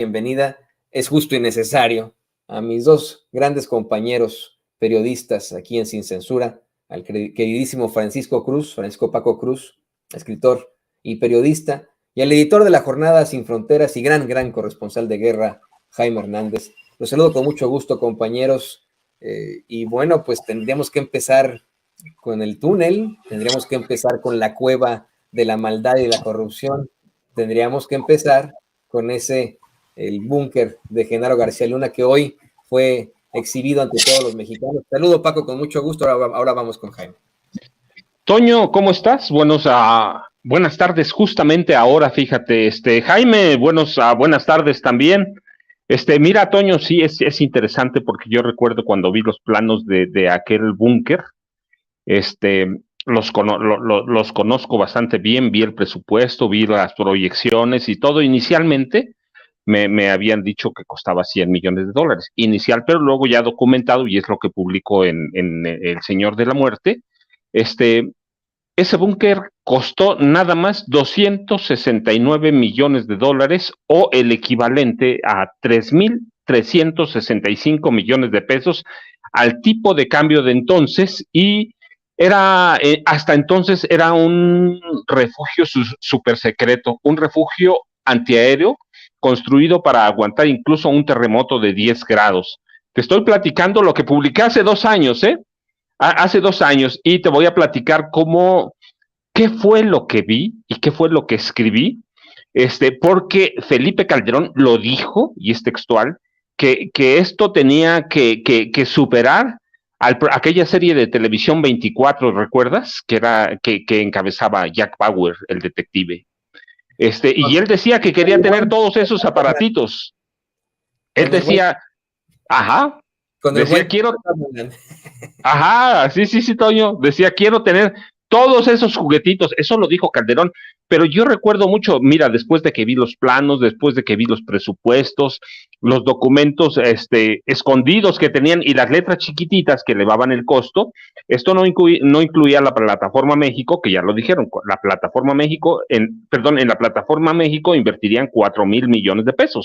bienvenida, es justo y necesario, a mis dos grandes compañeros periodistas aquí en Sin Censura, al queridísimo Francisco Paco Cruz, escritor y periodista, y al editor de La Jornada Sin Fronteras y gran corresponsal de guerra, Jaime Hernández. Los saludo con mucho gusto, compañeros, y bueno, pues tendríamos que empezar con el túnel, tendríamos que empezar con la cueva de la maldad y la corrupción, tendríamos que empezar con el búnker de Genaro García Luna, que hoy fue exhibido ante todos los mexicanos. Saludo, Paco, con mucho gusto. Ahora vamos con Jaime. Toño, ¿cómo estás? Buenas tardes, justamente ahora, fíjate, Jaime, buenas tardes también. Mira, Toño, sí, es interesante porque yo recuerdo cuando vi los planos de aquel búnker, los conozco bastante bien, vi el presupuesto, vi las proyecciones y todo. Inicialmente me habían dicho que costaba $100 millones inicial, pero luego ya documentado, y es lo que publicó en El Señor de la Muerte. Ese búnker costó nada más $269 millones, o el equivalente a 3,365 millones de pesos al tipo de cambio de entonces, y hasta entonces era un refugio súper secreto, un refugio antiaéreo construido para aguantar incluso un terremoto de 10 grados. Te estoy platicando lo que publiqué hace 2 años, hace 2 años, y te voy a platicar qué fue lo que vi y qué fue lo que escribí, porque Felipe Calderón lo dijo, y es textual, que esto tenía que superar aquella serie de televisión 24, ¿recuerdas? Que encabezaba Jack Bauer, el detective. Y él decía que quería tener todos esos aparatitos. Él decía, ajá, decía, quiero, ajá, sí, Toño, decía, quiero tener todos esos juguetitos. Eso lo dijo Calderón, pero yo recuerdo mucho, mira, después de que vi los planos, después de que vi los presupuestos, los documentos escondidos que tenían y las letras chiquititas que elevaban el costo. Esto no incluía la plataforma México, que ya lo dijeron, la plataforma México, en la plataforma México invertirían $4,000 millones. O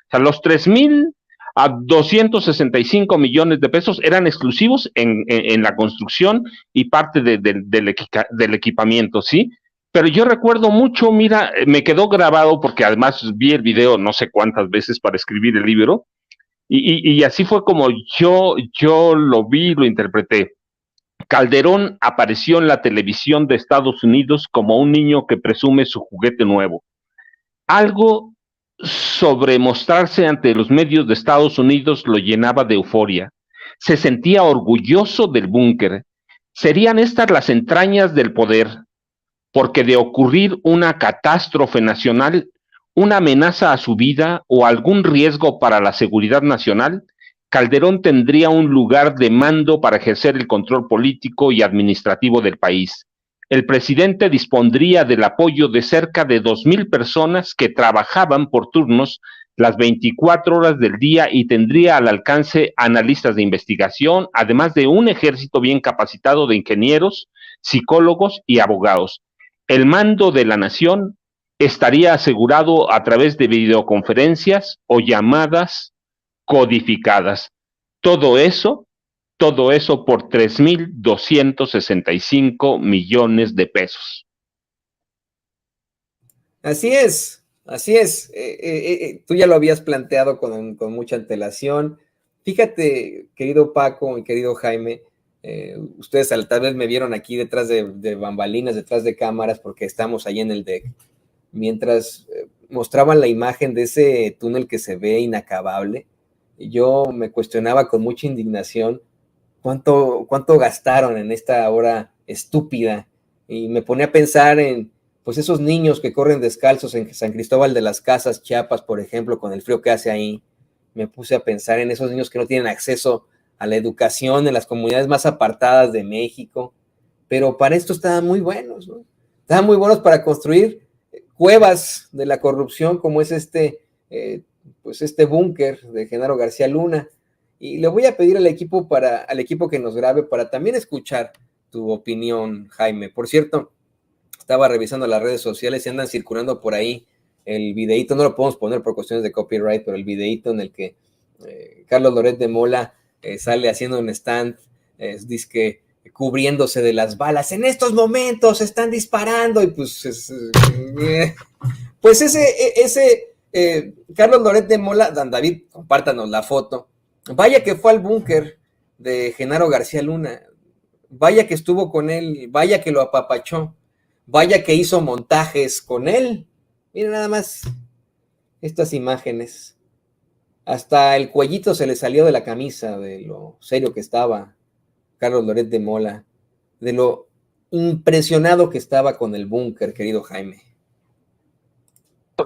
sea, los 3,000 a 265 millones de pesos eran exclusivos en la construcción y parte del equipamiento, ¿sí? Pero yo recuerdo mucho, mira, me quedó grabado porque además vi el video no sé cuántas veces para escribir el libro, y así fue como yo lo vi, lo interpreté. Calderón apareció en la televisión de Estados Unidos como un niño que presume su juguete nuevo. Algo sobre mostrarse ante los medios de Estados Unidos lo llenaba de euforia. Se sentía orgulloso del búnker. Serían estas las entrañas del poder, porque de ocurrir una catástrofe nacional, una amenaza a su vida o algún riesgo para la seguridad nacional, Calderón tendría un lugar de mando para ejercer el control político y administrativo del país. El presidente dispondría del apoyo de cerca de 2,000 personas que trabajaban por turnos las 24 horas del día y tendría al alcance analistas de investigación, además de un ejército bien capacitado de ingenieros, psicólogos y abogados. El mando de la nación estaría asegurado a través de videoconferencias o llamadas codificadas. Todo eso por 3,265 millones de pesos. Así es. Tú ya lo habías planteado con mucha antelación. Fíjate, querido Paco y querido Jaime, ustedes tal vez me vieron aquí detrás de bambalinas, detrás de cámaras, porque estamos ahí en el deck, mientras mostraban la imagen de ese túnel que se ve inacabable. Yo me cuestionaba con mucha indignación cuánto gastaron en esta obra estúpida, y me ponía a pensar en pues esos niños que corren descalzos en San Cristóbal de las Casas, Chiapas, por ejemplo, con el frío que hace ahí. Me puse a pensar en esos niños que no tienen acceso a la educación en las comunidades más apartadas de México, pero para esto estaban muy buenos, ¿no? Estaban muy buenos para construir cuevas de la corrupción, como es pues este búnker de Genaro García Luna. Y le voy a pedir al equipo que nos grabe para también escuchar tu opinión, Jaime. Por cierto, estaba revisando las redes sociales y andan circulando por ahí el videíto, no lo podemos poner por cuestiones de copyright, pero el videíto en el que Carlos Loret de Mola sale haciendo un stand, dizque cubriéndose de las balas. En estos momentos están disparando y pues ese Carlos Loret de Mola, Dan David, compártanos la foto. Vaya que fue al búnker de Genaro García Luna. Vaya que estuvo con él, vaya que lo apapachó, vaya que hizo montajes con él. Miren nada más estas imágenes. Hasta el cuellito se le salió de la camisa de lo serio que estaba Carlos Loret de Mola, de lo impresionado que estaba con el búnker, querido Jaime.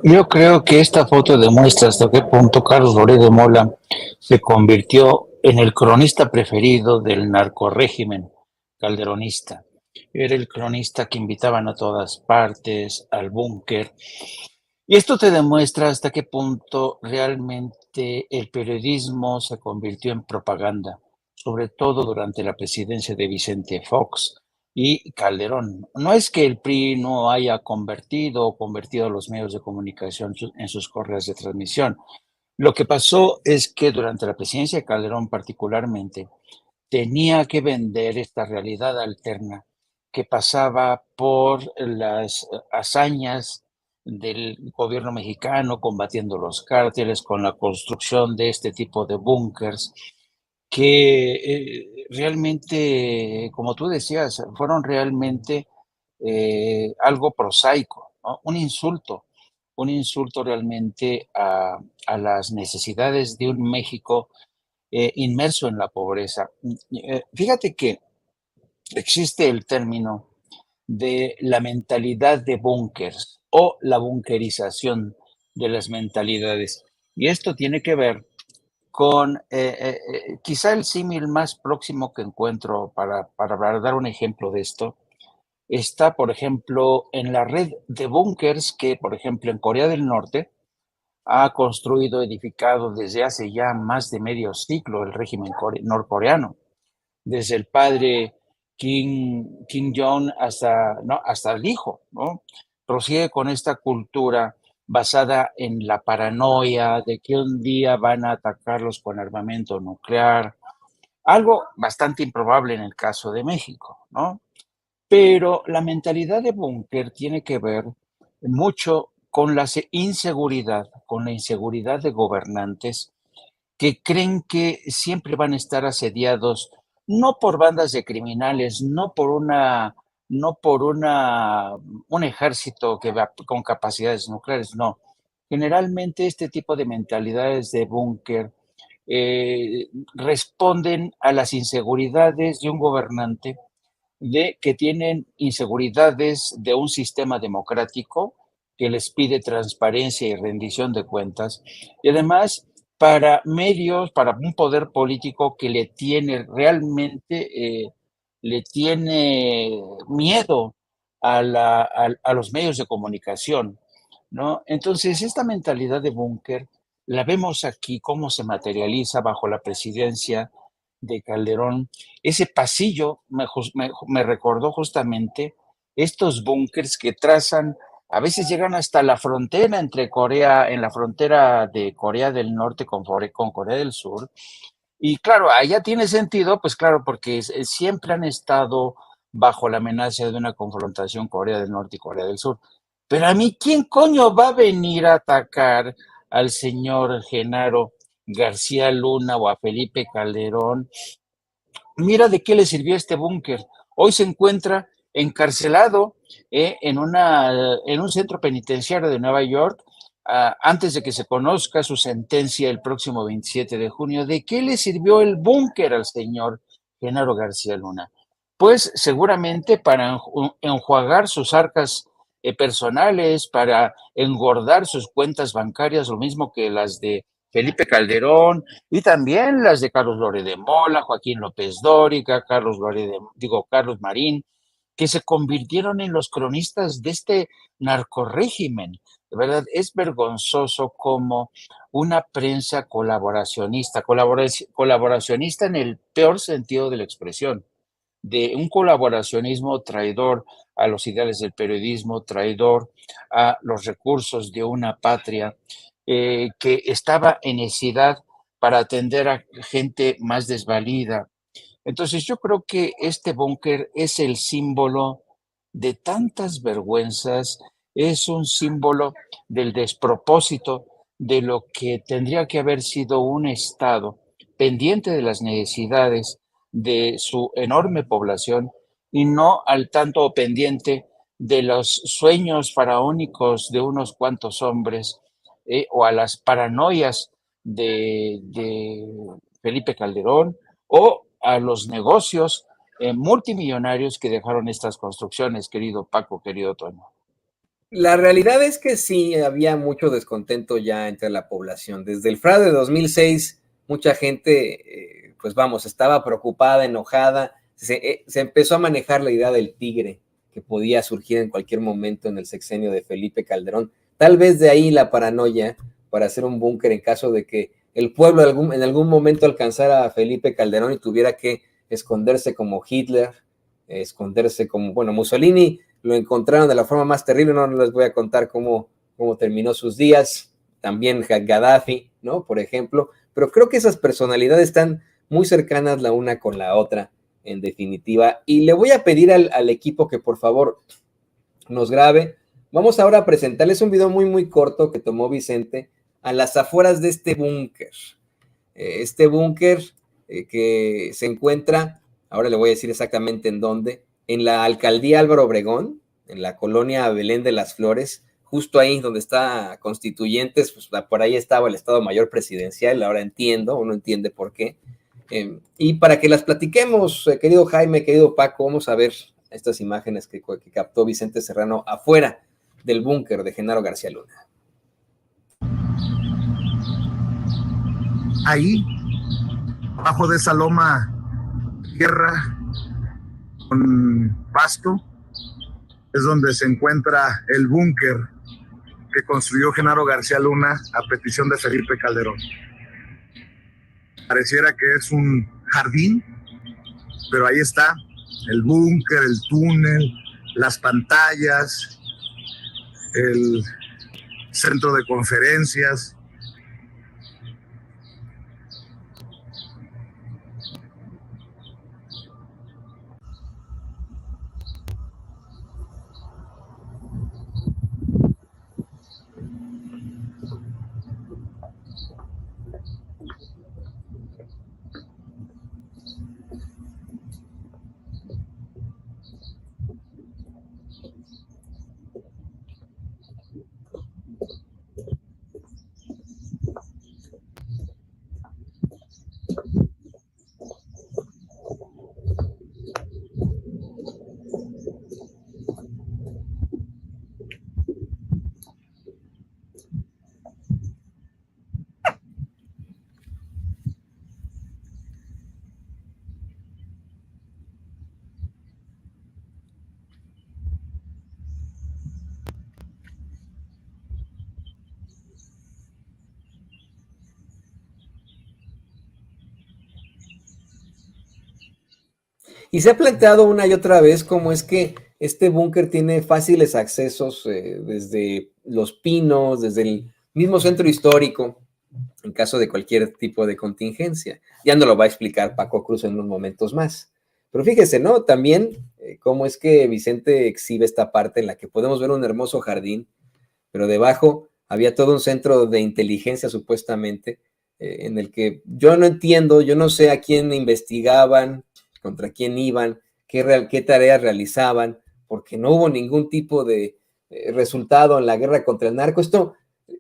Yo creo que esta foto demuestra hasta qué punto Carlos Loret de Mola se convirtió en el cronista preferido del narcorrégimen calderonista. Era el cronista que invitaban a todas partes, al búnker. Y esto te demuestra hasta qué punto realmente el periodismo se convirtió en propaganda, sobre todo durante la presidencia de Vicente Fox y Calderón. No es que el PRI no haya convertido a los medios de comunicación en sus correas de transmisión. Lo que pasó es que durante la presidencia de Calderón particularmente tenía que vender esta realidad alterna que pasaba por las hazañas del gobierno mexicano combatiendo los cárteles con la construcción de este tipo de búnkers que realmente, como tú decías, fueron realmente algo prosaico, ¿no? Un insulto realmente a las necesidades de un México inmerso en la pobreza. Fíjate que existe el término de la mentalidad de búnkers o la bunkerización de las mentalidades. Y esto tiene que ver con quizá el símil más próximo que encuentro para dar un ejemplo de esto. Está, por ejemplo, en la red de búnkers que, por ejemplo, en Corea del Norte ha construido, edificado desde hace ya más de medio siglo el régimen norcoreano, desde el padre Kim Jong hasta, ¿no? hasta el hijo, ¿no? Prosigue con esta cultura basada en la paranoia de que un día van a atacarlos con armamento nuclear, algo bastante improbable en el caso de México, ¿no? Pero la mentalidad de búnker tiene que ver mucho con la inseguridad, con la inseguridad de gobernantes que creen que siempre van a estar asediados no por bandas de criminales, no por un ejército que va con capacidades nucleares, no. Generalmente este tipo de mentalidades de búnker responden a las inseguridades de un gobernante de que tienen inseguridades de un sistema democrático que les pide transparencia y rendición de cuentas, y además para medios, para un poder político que le tiene realmente, le tiene miedo a los medios de comunicación, ¿no? Entonces, esta mentalidad de búnker la vemos aquí, cómo se materializa bajo la presidencia de Calderón. Ese pasillo me recordó justamente estos búnkers que trazan, a veces llegan hasta la frontera entre Corea, en la frontera de Corea del Norte con Corea del Sur. Y claro, allá tiene sentido, pues claro, porque siempre han estado bajo la amenaza de una confrontación Corea del Norte y Corea del Sur. Pero a mí, ¿quién coño va a venir a atacar al señor Genaro García Luna o a Felipe Calderón? Mira de qué le sirvió este búnker. Hoy se encuentra encarcelado en un centro penitenciario de Nueva York antes de que se conozca su sentencia el próximo 27 de junio. ¿De qué le sirvió el búnker al señor Genaro García Luna? Pues seguramente para enjuagar sus arcas personales, para engordar sus cuentas bancarias, lo mismo que las de Felipe Calderón, y también las de Carlos Loret de Mola, Joaquín López Dóriga, Carlos Marín, que se convirtieron en los cronistas de este narcorrégimen. De verdad, es vergonzoso como una prensa colaboracionista en el peor sentido de la expresión, de un colaboracionismo traidor a los ideales del periodismo, traidor a los recursos de una patria que estaba en necesidad para atender a gente más desvalida. Entonces yo creo que este búnker es el símbolo de tantas vergüenzas, es un símbolo del despropósito de lo que tendría que haber sido un Estado pendiente de las necesidades de su enorme población y no al tanto pendiente de los sueños faraónicos de unos cuantos hombres o a las paranoias de Felipe Calderón o a los negocios multimillonarios que dejaron estas construcciones, querido Paco, querido Toño. La realidad es que sí, había mucho descontento ya entre la población. Desde el fraude de 2006, mucha gente, pues vamos, estaba preocupada, enojada. Se empezó a manejar la idea del tigre que podía surgir en cualquier momento en el sexenio de Felipe Calderón. Tal vez de ahí la paranoia para hacer un búnker en caso de que el pueblo en algún momento alcanzara a Felipe Calderón y tuviera que esconderse como Hitler, esconderse como, bueno, Mussolini lo encontraron de la forma más terrible, no les voy a contar cómo terminó sus días, también Gaddafi, ¿no? Por ejemplo, pero creo que esas personalidades están muy cercanas la una con la otra, en definitiva, y le voy a pedir al equipo que por favor nos grabe. Vamos ahora a presentarles un video muy corto que tomó Vicente a las afueras de este búnker. Este búnker que se encuentra, ahora le voy a decir exactamente en dónde, en la alcaldía Álvaro Obregón, en la colonia Belén de las Flores, justo ahí donde está Constituyentes, pues por ahí estaba el Estado Mayor Presidencial, ahora entiendo, uno entiende por qué. Y para que las platiquemos, querido Jaime, querido Paco, vamos a ver estas imágenes que captó Vicente Serrano afuera del búnker de Genaro García Luna. Ahí, abajo de esa loma, tierra con pasto, es donde se encuentra el búnker que construyó Genaro García Luna a petición de Felipe Calderón. Pareciera que es un jardín, pero ahí está el búnker, el túnel, las pantallas, el centro de conferencias. Y se ha planteado una y otra vez cómo es que este búnker tiene fáciles accesos desde Los Pinos, desde el mismo centro histórico, en caso de cualquier tipo de contingencia. Ya nos lo va a explicar Paco Cruz en unos momentos más. Pero fíjese, ¿no? También cómo es que Vicente exhibe esta parte en la que podemos ver un hermoso jardín, pero debajo había todo un centro de inteligencia supuestamente, en el que yo no entiendo, yo no sé a quién investigaban, contra quién iban, qué tareas realizaban, porque no hubo ningún tipo de resultado en la guerra contra el narco. Esto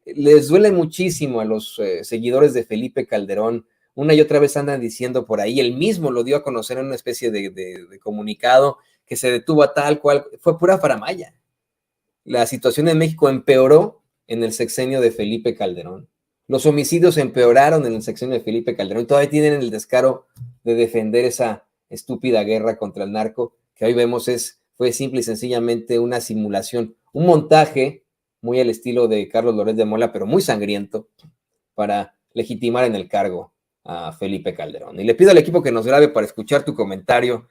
les duele muchísimo a los seguidores de Felipe Calderón. Una y otra vez andan diciendo por ahí, él mismo lo dio a conocer en una especie de comunicado, que se detuvo a tal cual, fue pura faramalla. La situación en México empeoró en el sexenio de Felipe Calderón. Los homicidios empeoraron en el sexenio de Felipe Calderón. Todavía tienen el descaro de defender esa estúpida guerra contra el narco, que hoy vemos fue simple y sencillamente una simulación, un montaje muy al estilo de Carlos Loret de Mola, pero muy sangriento, para legitimar en el cargo a Felipe Calderón. Y le pido al equipo que nos grabe para escuchar tu comentario.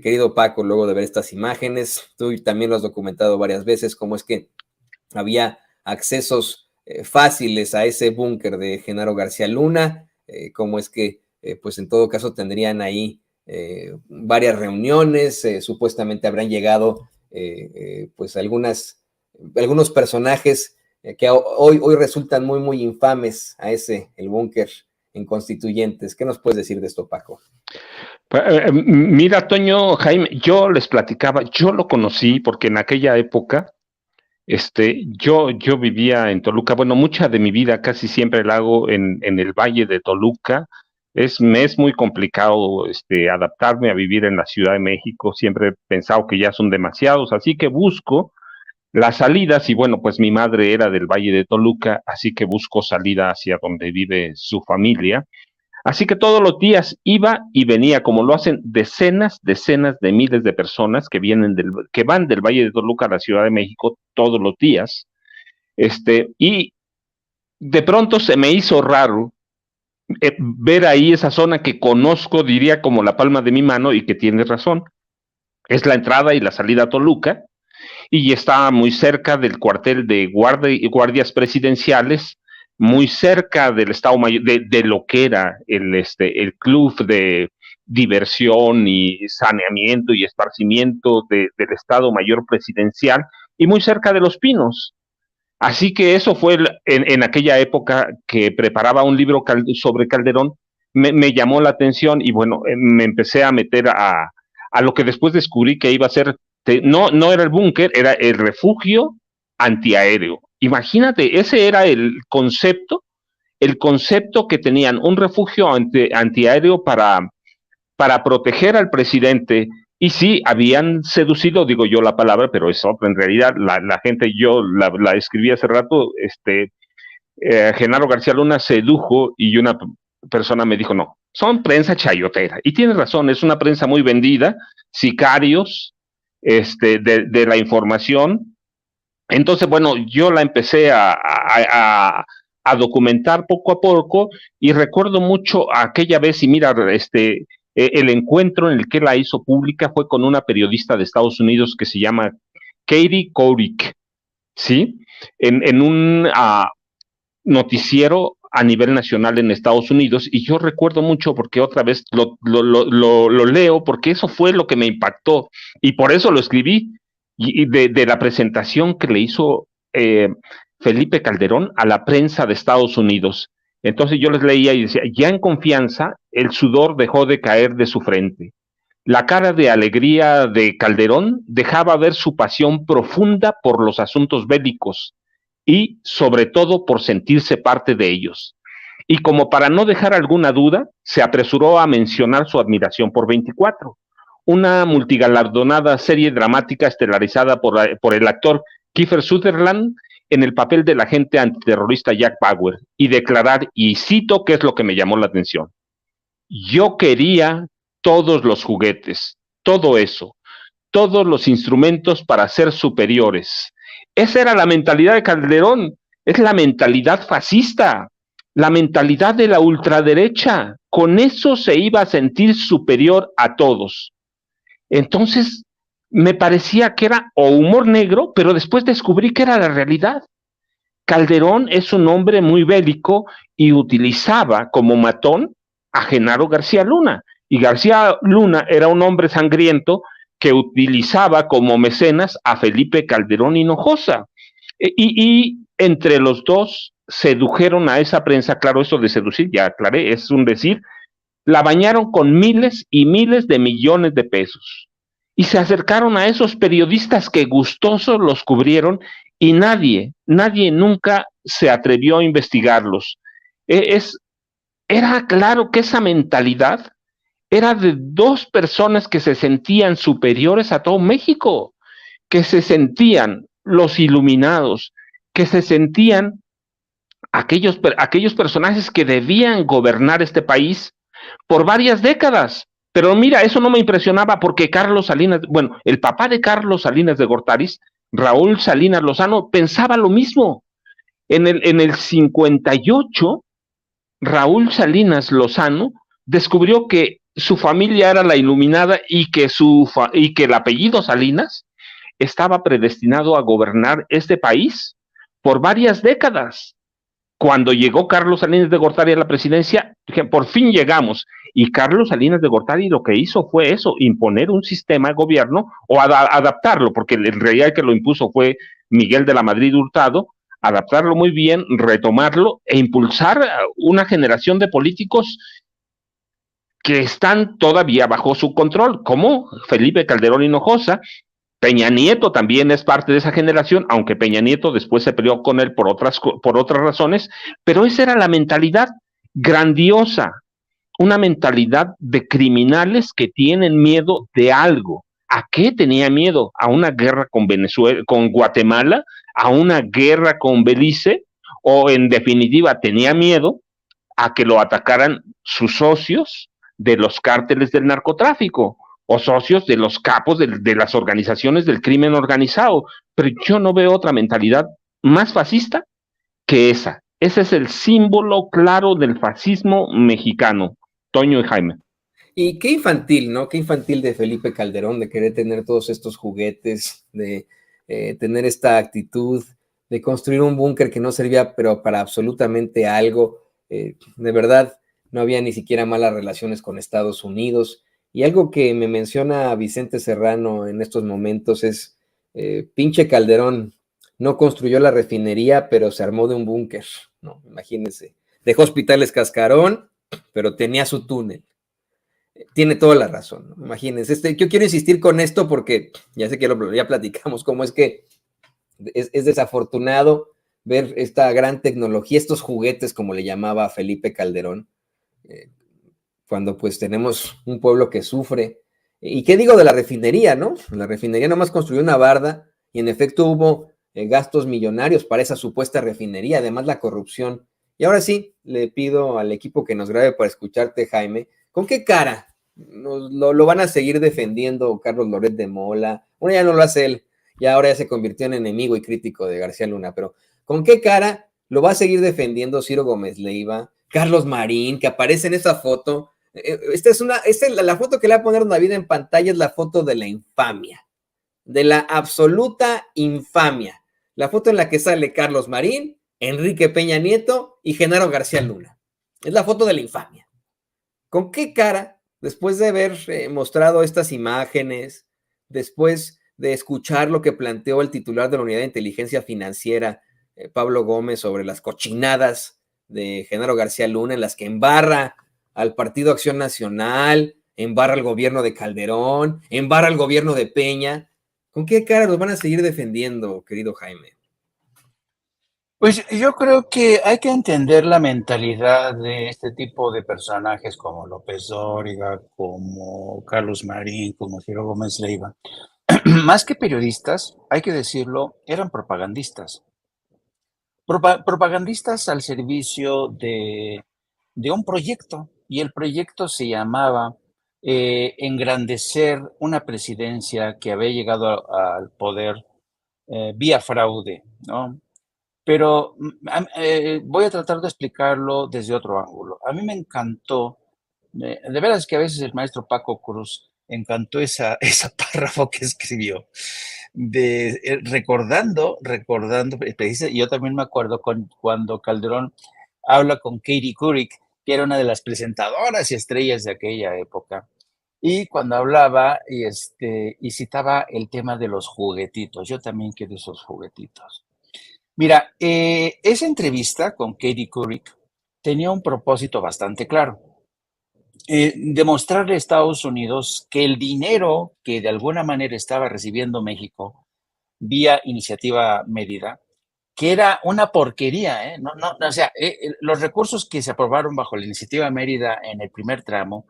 querido Paco, luego de ver estas imágenes, tú también lo has documentado varias veces, cómo es que había accesos fáciles a ese búnker de Genaro García Luna, cómo es que, pues en todo caso, tendrían ahí varias reuniones, supuestamente habrán llegado, pues algunos personajes que hoy resultan muy infames a el búnker en Constituyentes. ¿Qué nos puedes decir de esto, Paco? Mira, Toño, Jaime, yo les platicaba, yo lo conocí porque en aquella época, yo vivía en Toluca. Bueno, mucha de mi vida casi siempre la hago en el Valle de Toluca. Me es muy complicado adaptarme a vivir en la Ciudad de México. Siempre he pensado que ya son demasiados, así que busco las salidas. Y bueno, pues mi madre era del Valle de Toluca, así que busco salida hacia donde vive su familia. Así que todos los días iba y venía, como lo hacen decenas de miles de personas que van del Valle de Toluca a la Ciudad de México todos los días. Y de pronto se me hizo raro ver ahí esa zona que conozco, diría, como la palma de mi mano, y que tienes razón. Es la entrada y la salida a Toluca, y está muy cerca del cuartel de guardias presidenciales, muy cerca del Estado Mayor, de lo que era el club de diversión y saneamiento y esparcimiento del Estado Mayor Presidencial, y muy cerca de Los Pinos. Así que eso fue en aquella época que preparaba un libro sobre Calderón. Me llamó la atención y bueno, me empecé a meter a lo que después descubrí que iba a ser, no era el búnker, era el refugio antiaéreo. Imagínate, ese era el concepto que tenían, un refugio antiaéreo para proteger al presidente. Y sí, habían seducido, digo yo la palabra, pero es otra, en realidad la gente, yo la escribí hace rato, Genaro García Luna sedujo, y una persona me dijo, no, son prensa chayotera. Y tienes razón, es una prensa muy vendida, sicarios de la información. Entonces, bueno, yo la empecé a documentar poco a poco, y recuerdo mucho aquella vez, y mira, el encuentro en el que la hizo pública fue con una periodista de Estados Unidos que se llama Katie Couric, ¿sí? En un noticiero a nivel nacional en Estados Unidos. Y yo recuerdo mucho porque otra vez lo leo, porque eso fue lo que me impactó, y por eso lo escribí, y de la presentación que le hizo Felipe Calderón a la prensa de Estados Unidos. Entonces yo les leía y decía, ya en confianza, el sudor dejó de caer de su frente. La cara de alegría de Calderón dejaba ver su pasión profunda por los asuntos bélicos y, sobre todo, por sentirse parte de ellos. Y como para no dejar alguna duda, se apresuró a mencionar su admiración por 24, una multigalardonada serie dramática estelarizada por el actor Kiefer Sutherland en el papel del agente antiterrorista Jack Bauer, y declarar, y cito, qué es lo que me llamó la atención: yo quería todos los juguetes, todo eso, todos los instrumentos para ser superiores. Esa era la mentalidad de Calderón, es la mentalidad fascista, la mentalidad de la ultraderecha. Con eso se iba a sentir superior a todos. Entonces, me parecía que era o humor negro, pero después descubrí que era la realidad. Calderón es un hombre muy bélico y utilizaba como matón a Genaro García Luna. Y García Luna era un hombre sangriento que utilizaba como mecenas a Felipe Calderón Hinojosa. Y entre los dos sedujeron a esa prensa. Claro, eso de seducir, ya aclaré, es un decir. La bañaron con miles y miles de millones de pesos. Y se acercaron a esos periodistas que gustosos los cubrieron, y nadie nunca se atrevió a investigarlos. Era claro que esa mentalidad era de dos personas que se sentían superiores a todo México, que se sentían los iluminados, que se sentían aquellos personajes que debían gobernar este país por varias décadas. Pero mira, eso no me impresionaba, porque Carlos Salinas, bueno, el papá de Carlos Salinas de Gortari, Raúl Salinas Lozano, pensaba lo mismo. En el 58, Raúl Salinas Lozano descubrió que su familia era la iluminada y que el apellido Salinas estaba predestinado a gobernar este país por varias décadas. Cuando llegó Carlos Salinas de Gortari a la presidencia, que por fin llegamos. Y Carlos Salinas de Gortari lo que hizo fue eso, imponer un sistema de gobierno o adaptarlo, porque en realidad el que lo impuso fue Miguel de la Madrid Hurtado, adaptarlo muy bien, retomarlo e impulsar una generación de políticos que están todavía bajo su control, como Felipe Calderón Hinojosa. Peña Nieto también es parte de esa generación, aunque Peña Nieto después se peleó con él por otras razones, pero esa era la mentalidad grandiosa, una mentalidad de criminales que tienen miedo de algo. ¿A qué tenía miedo? ¿A una guerra con Venezuela, con Guatemala? ¿A una guerra con Belice? ¿O en definitiva tenía miedo a que lo atacaran sus socios de los cárteles del narcotráfico o socios de los capos de las organizaciones del crimen organizado? Pero yo no veo otra mentalidad más fascista que esa. Ese es el símbolo claro del fascismo mexicano, Toño y Jaime. Y qué infantil, ¿no? Qué infantil de Felipe Calderón de querer tener todos estos juguetes, de tener esta actitud, de construir un búnker que no servía pero para absolutamente algo. De verdad, no había ni siquiera malas relaciones con Estados Unidos. Y algo que me menciona Vicente Serrano en estos momentos es, pinche Calderón, no construyó la refinería, pero se armó de un búnker, ¿no? Imagínense. Dejó Hospitales Cascarón, pero tenía su túnel. Tiene toda la razón, ¿no? Imagínense. Yo quiero insistir con esto porque ya sé que ya platicamos cómo es que es desafortunado ver esta gran tecnología, estos juguetes, como le llamaba Felipe Calderón, cuando pues tenemos un pueblo que sufre. ¿Y qué digo de la refinería, no? La refinería nomás construyó una barda y en efecto hubo gastos millonarios para esa supuesta refinería, además la corrupción. Y ahora sí, le pido al equipo que nos grabe para escucharte, Jaime, ¿con qué cara lo van a seguir defendiendo Carlos Loret de Mola? Bueno, ya no lo hace él, ya ahora ya se convirtió en enemigo y crítico de García Luna, pero ¿con qué cara lo va a seguir defendiendo Ciro Gómez Leiva, Carlos Marín, que aparece en esa foto? La foto que le va a poner David en pantalla es la foto de la infamia, de la absoluta infamia. La foto en la que sale Carlos Marín, Enrique Peña Nieto y Genaro García Luna. Es la foto de la infamia. ¿Con qué cara, después de haber mostrado estas imágenes, después de escuchar lo que planteó el titular de la Unidad de Inteligencia Financiera, Pablo Gómez, sobre las cochinadas de Genaro García Luna, en las que embarra al Partido Acción Nacional, embarra al gobierno de Calderón, embarra al gobierno de Peña? ¿Con qué cara los van a seguir defendiendo, querido Jaime? Pues yo creo que hay que entender la mentalidad de este tipo de personajes como López Dóriga, como Carlos Marín, como Ciro Gómez Leiva. Más que periodistas, hay que decirlo, eran propagandistas. Propagandistas al servicio de un proyecto, y el proyecto se llamaba engrandecer una presidencia que había llegado al poder vía fraude, ¿no? Pero voy a tratar de explicarlo desde otro ángulo. A mí me encantó, de veras que a veces el maestro Paco Cruz encantó ese párrafo que escribió, recordando, y yo también me acuerdo cuando Calderón habla con Katie Couric, que era una de las presentadoras y estrellas de aquella época, y cuando hablaba y citaba el tema de los juguetitos. Yo también quiero esos juguetitos. Mira, esa entrevista con Katie Couric tenía un propósito bastante claro. Demostrarle a Estados Unidos que el dinero que de alguna manera estaba recibiendo México vía Iniciativa Mérida, que era una porquería, o sea, los recursos que se aprobaron bajo la Iniciativa Mérida en el primer tramo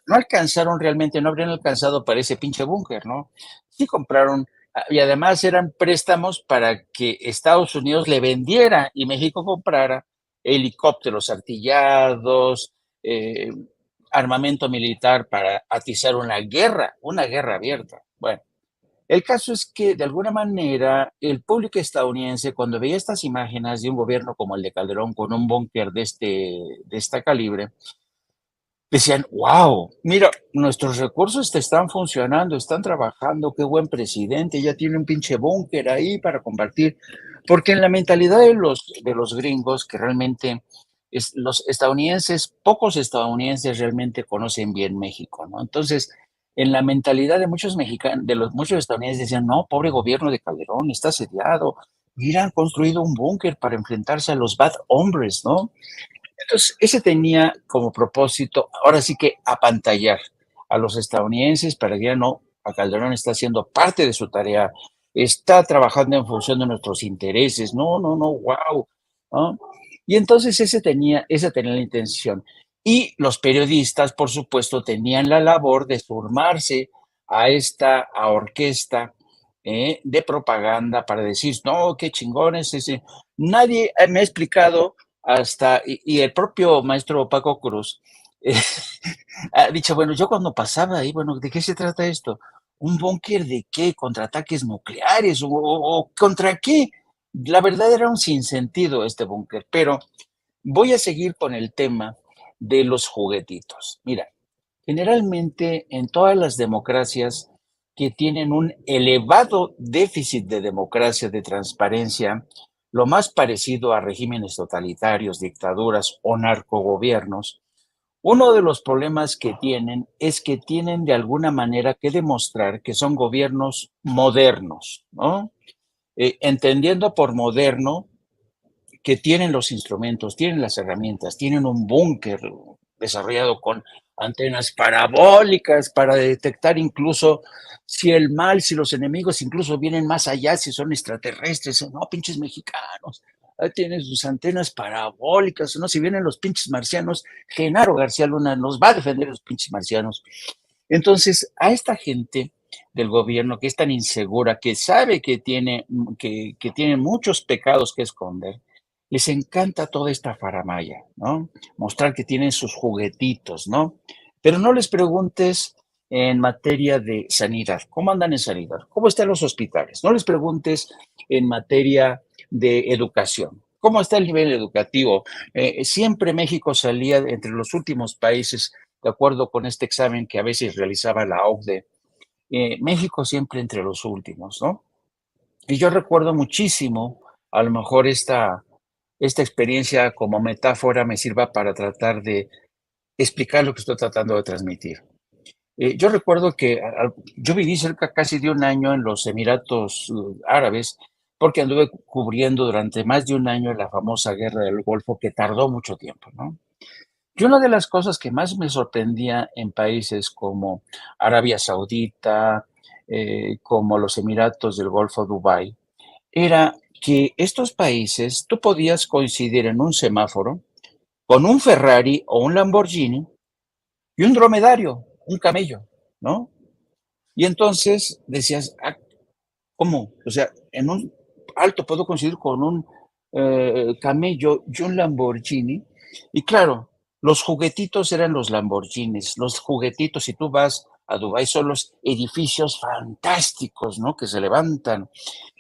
no alcanzaron realmente, no habrían alcanzado para ese pinche búnker, ¿no? Sí compraron, y además eran préstamos para que Estados Unidos le vendiera y México comprara helicópteros artillados, armamento militar para atizar una guerra abierta. Bueno, el caso es que de alguna manera el público estadounidense, cuando veía estas imágenes de un gobierno como el de Calderón con un búnker de esta calibre, decían, wow, mira, nuestros recursos te están funcionando, están trabajando, qué buen presidente, ya tiene un pinche búnker ahí para compartir. Porque en la mentalidad de los gringos, que realmente los estadounidenses, pocos estadounidenses realmente conocen bien México, ¿no? Entonces, en la mentalidad de muchos mexicanos, de los muchos estadounidenses decían, no, pobre gobierno de Calderón, está asediado, mira, han construido un búnker para enfrentarse a los bad hombres, ¿no? Entonces, ese tenía como propósito, ahora sí que apantallar a los estadounidenses para que ya no, a Calderón está haciendo parte de su tarea, está trabajando en función de nuestros intereses, no, no, no, wow, ¿no? Y entonces esa tenía la intención. Y los periodistas, por supuesto, tenían la labor de sumarse a esta orquesta de propaganda para decir, no, qué chingones, nadie me ha explicado hasta, y el propio maestro Paco Cruz eh, ha dicho, bueno, yo cuando pasaba ahí, bueno, ¿de qué se trata esto? ¿Un búnker de qué? ¿Contra ataques nucleares? O contra qué? La verdad era un sinsentido este búnker, pero voy a seguir con el tema de los juguetitos. Mira, generalmente en todas las democracias que tienen un elevado déficit de democracia, de transparencia, lo más parecido a regímenes totalitarios, dictaduras o narcogobiernos, uno de los problemas que tienen es que tienen de alguna manera que demostrar que son gobiernos modernos, ¿no? Entendiendo por moderno que tienen los instrumentos, tienen las herramientas, tienen un búnker desarrollado con antenas parabólicas para detectar incluso si el mal, si los enemigos incluso vienen más allá, si son extraterrestres, no, pinches mexicanos. Ahí tienen sus antenas parabólicas, no, si vienen los pinches marcianos, Genaro García Luna nos va a defender los pinches marcianos. Entonces, a esta gente del gobierno que es tan insegura, que sabe que tiene muchos pecados que esconder, les encanta toda esta faramaya, ¿no? Mostrar que tienen sus juguetitos, ¿no? Pero no les preguntes en materia de sanidad, ¿cómo andan en sanidad? ¿Cómo están los hospitales? No les preguntes en materia de educación. ¿Cómo está el nivel educativo? Siempre México salía entre los últimos países, de acuerdo con este examen que a veces realizaba la OCDE. México siempre entre los últimos, ¿no? Y yo recuerdo muchísimo, a lo mejor esta experiencia como metáfora me sirva para tratar de explicar lo que estoy tratando de transmitir. Yo recuerdo que yo viví cerca casi de un año en los Emiratos Árabes porque anduve cubriendo durante más de un año la famosa guerra del Golfo que tardó mucho tiempo, ¿no? Y una de las cosas que más me sorprendía en países como Arabia Saudita, como los Emiratos del Golfo, Dubái, era que estos países tú podías coincidir en un semáforo con un Ferrari o un Lamborghini y un dromedario, un camello, ¿no? Y entonces decías, ah, ¿cómo? O sea, en un alto puedo coincidir con un camello y un Lamborghini. Y claro, los juguetitos eran los Lamborghinis, los juguetitos, si tú vas a Dubái, son los edificios fantásticos, ¿no? Que se levantan.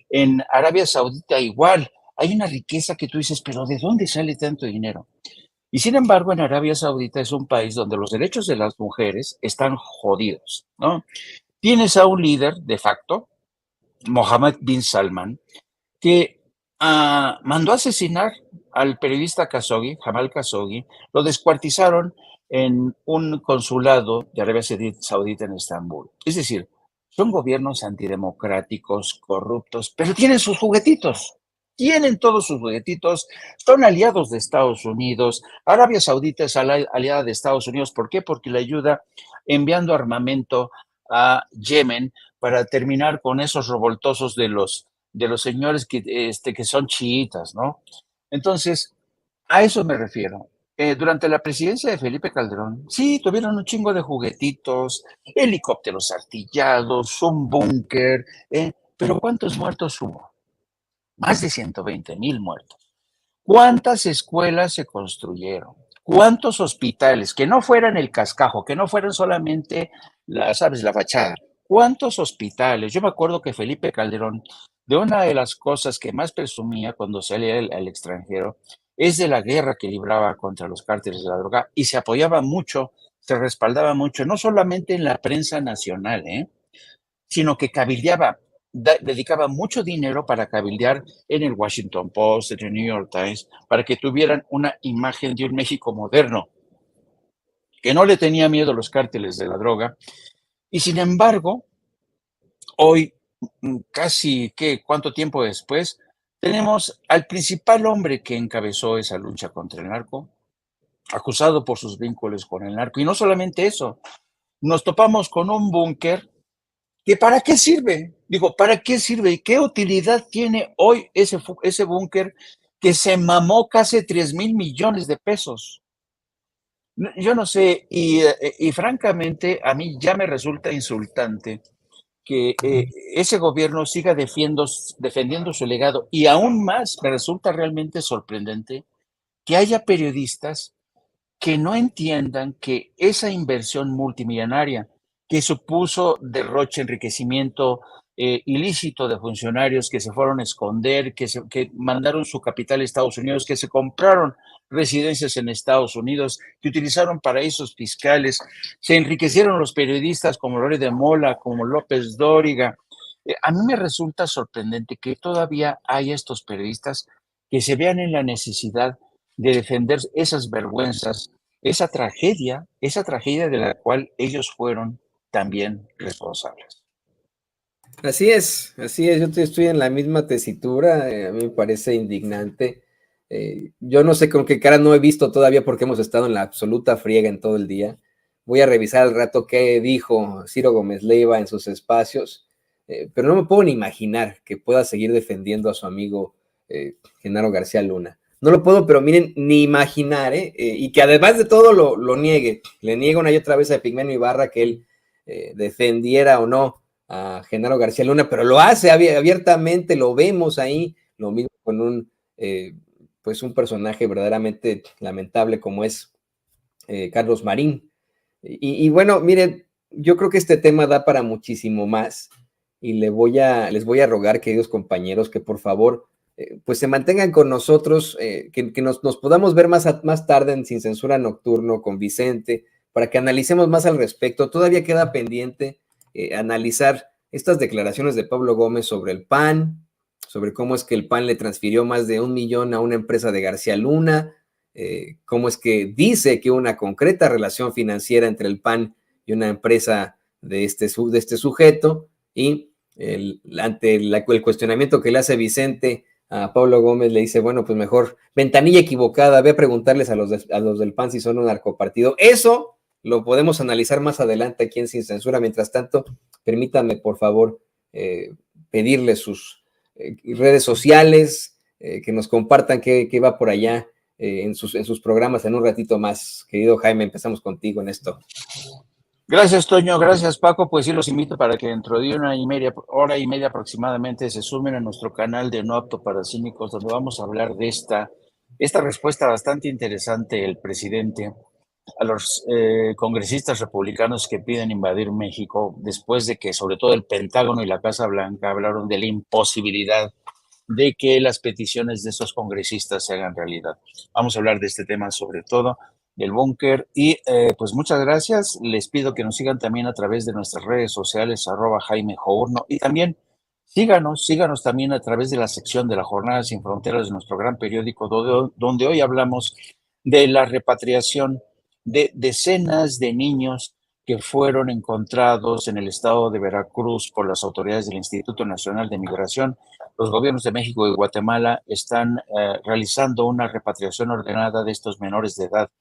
En Arabia Saudita igual, hay una riqueza que tú dices, pero ¿de dónde sale tanto dinero? Y sin embargo, en Arabia Saudita es un país donde los derechos de las mujeres están jodidos, ¿no? Tienes a un líder de facto, Mohammed bin Salman, que mandó a asesinar al periodista Khashoggi, Jamal Khashoggi, lo descuartizaron en un consulado de Arabia Saudita en Estambul. Es decir, son gobiernos antidemocráticos, corruptos, pero tienen sus juguetitos. Tienen todos sus juguetitos, son aliados de Estados Unidos. Arabia Saudita es aliada de Estados Unidos. ¿Por qué? Porque le ayuda enviando armamento a Yemen para terminar con esos revoltosos de los señores que son chiitas, ¿no? Entonces, a eso me refiero. Durante la presidencia de Felipe Calderón, sí, tuvieron un chingo de juguetitos, helicópteros artillados, un búnker, pero ¿cuántos muertos hubo? Más de 120,000 muertos. ¿Cuántas escuelas se construyeron? ¿Cuántos hospitales? Que no fueran el cascajo, que no fueran solamente, ¿sabes?, la fachada. ¿Cuántos hospitales? Yo me acuerdo que Felipe Calderón, de una de las cosas que más presumía cuando salía al extranjero, es de la guerra que libraba contra los cárteles de la droga y se apoyaba mucho se respaldaba mucho, no solamente en la prensa nacional, sino que cabildeaba, dedicaba mucho dinero para cabildear en el Washington Post, en el New York Times, para que tuvieran una imagen de un México moderno, que no le tenía miedo a los cárteles de la droga. Y sin embargo, hoy, casi, ¿cuánto tiempo después? Tenemos al principal hombre que encabezó esa lucha contra el narco, acusado por sus vínculos con el narco. Y no solamente eso, nos topamos con un búnker que ¿para qué sirve? Digo, ¿para qué sirve? ¿Y qué utilidad tiene hoy ese búnker que se mamó casi 3,000 millones de pesos? Yo no sé, y francamente a mí ya me resulta insultante que ese gobierno siga defendiendo su legado, y aún más me resulta realmente sorprendente que haya periodistas que no entiendan que esa inversión multimillonaria que supuso derroche, enriquecimiento ilícito de funcionarios que se fueron a esconder, que mandaron su capital a Estados Unidos, que se compraron residencias en Estados Unidos, que utilizaron paraísos fiscales, se enriquecieron los periodistas como Lore de Mola, como López Dóriga. A mí me resulta sorprendente que todavía haya estos periodistas que se vean en la necesidad de defender esas vergüenzas, esa tragedia de la cual ellos fueron también responsables. Así es, yo estoy en la misma tesitura, a mí me parece indignante. Yo no sé con qué cara no he visto todavía porque hemos estado en la absoluta friega en todo el día. Voy a revisar al rato qué dijo Ciro Gómez Leiva en sus espacios, pero no me puedo ni imaginar que pueda seguir defendiendo a su amigo Genaro García Luna. No lo puedo, pero miren, ni imaginar, y que además de todo lo niegue. Le niega una y otra vez a Epigmenio Ibarra que él defendiera o no a Genaro García Luna, pero lo hace abiertamente, lo vemos ahí, lo mismo con pues un personaje verdaderamente lamentable como es Carlos Marín. Y bueno, miren, yo creo que este tema da para muchísimo más y les voy a rogar, queridos compañeros, que por favor pues se mantengan con nosotros, que nos podamos ver más tarde en Sin Censura Nocturno con Vicente, para que analicemos más al respecto. Todavía queda pendiente analizar estas declaraciones de Pablo Gómez sobre el PAN, sobre cómo es que el PAN le transfirió más de 1 millón a una empresa de García Luna, cómo es que dice que una concreta relación financiera entre el PAN y una empresa de este sujeto, y ante el cuestionamiento que le hace Vicente a Pablo Gómez, le dice, bueno, pues mejor ventanilla equivocada, ve a preguntarles a los del PAN si son un narcopartido. Eso lo podemos analizar más adelante aquí en Sin Censura. Mientras tanto, permítanme, por favor, pedirles sus redes sociales, que nos compartan qué va por allá en sus programas en un ratito más. Querido Jaime, empezamos contigo en esto. Gracias, Toño. Gracias, Paco. Pues sí, los invito para que dentro de hora y media aproximadamente se sumen a nuestro canal de No Apto para Cínicos, donde vamos a hablar de esta respuesta bastante interesante del presidente a los congresistas republicanos que piden invadir México, después de que sobre todo el Pentágono y la Casa Blanca hablaron de la imposibilidad de que las peticiones de esos congresistas se hagan realidad. Vamos a hablar de este tema sobre todo, del búnker, y pues muchas gracias. Les pido que nos sigan también a través de nuestras redes sociales, @Jaime Journo, y también síganos también a través de la sección de la Jornada Sin Fronteras de nuestro gran periódico, donde hoy hablamos de la repatriación de decenas de niños que fueron encontrados en el estado de Veracruz por las autoridades del Instituto Nacional de Migración. Los gobiernos de México y Guatemala están realizando una repatriación ordenada de estos menores de edad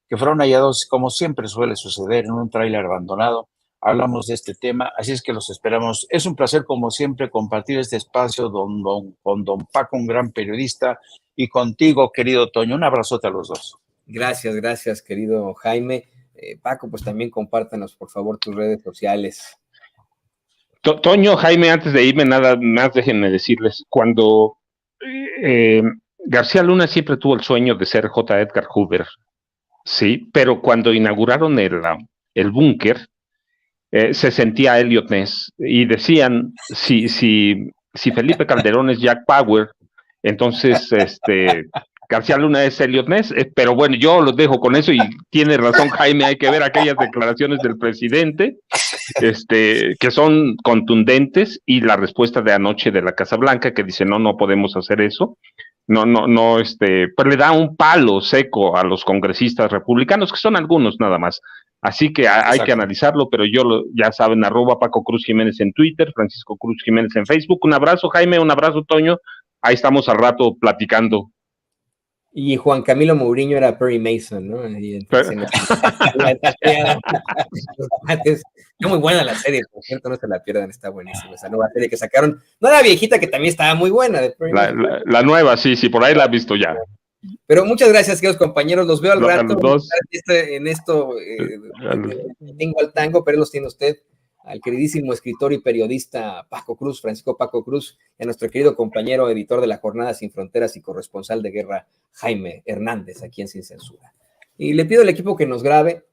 que fueron hallados, como siempre suele suceder, en un tráiler abandonado. Hablamos de este tema, así es que los esperamos. Es un placer, como siempre, compartir este espacio con don Paco, un gran periodista, y contigo, querido Toño. Un abrazote a los dos. Gracias, querido Jaime. Paco, pues también compártanos, por favor, tus redes sociales. Toño, Jaime, antes de irme, nada más déjenme decirles, cuando García Luna siempre tuvo el sueño de ser J. Edgar Hoover, sí, pero cuando inauguraron el búnker, se sentía Elliot Ness, y decían, si Felipe Calderón es Jack Bauer, entonces García Luna es Elliot Ness, pero bueno, yo los dejo con eso y tiene razón Jaime, hay que ver aquellas declaraciones del presidente, que son contundentes, y la respuesta de anoche de la Casa Blanca que dice no podemos hacer eso, pues le da un palo seco a los congresistas republicanos, que son algunos nada más. Así que hay que analizarlo, pero ya saben, @Paco Cruz Jiménez en Twitter, Francisco Cruz Jiménez en Facebook. Un abrazo, Jaime, un abrazo, Toño. Ahí estamos al rato platicando. Y Juan Camilo Mourinho era Perry Mason, ¿no? Está muy buena la serie, por cierto, no se la pierdan, está buenísima esa nueva serie que sacaron. No, la viejita, que también estaba muy buena. De Perry Mason. La nueva, sí, por ahí la he visto ya. Pero muchas gracias, queridos compañeros, los veo al rato. Tengo al tango, pero los tiene usted, al queridísimo escritor y periodista Francisco Paco Cruz, y a nuestro querido compañero editor de La Jornada Sin Fronteras y corresponsal de guerra, Jaime Hernández, aquí en Sin Censura. Y le pido al equipo que nos grabe,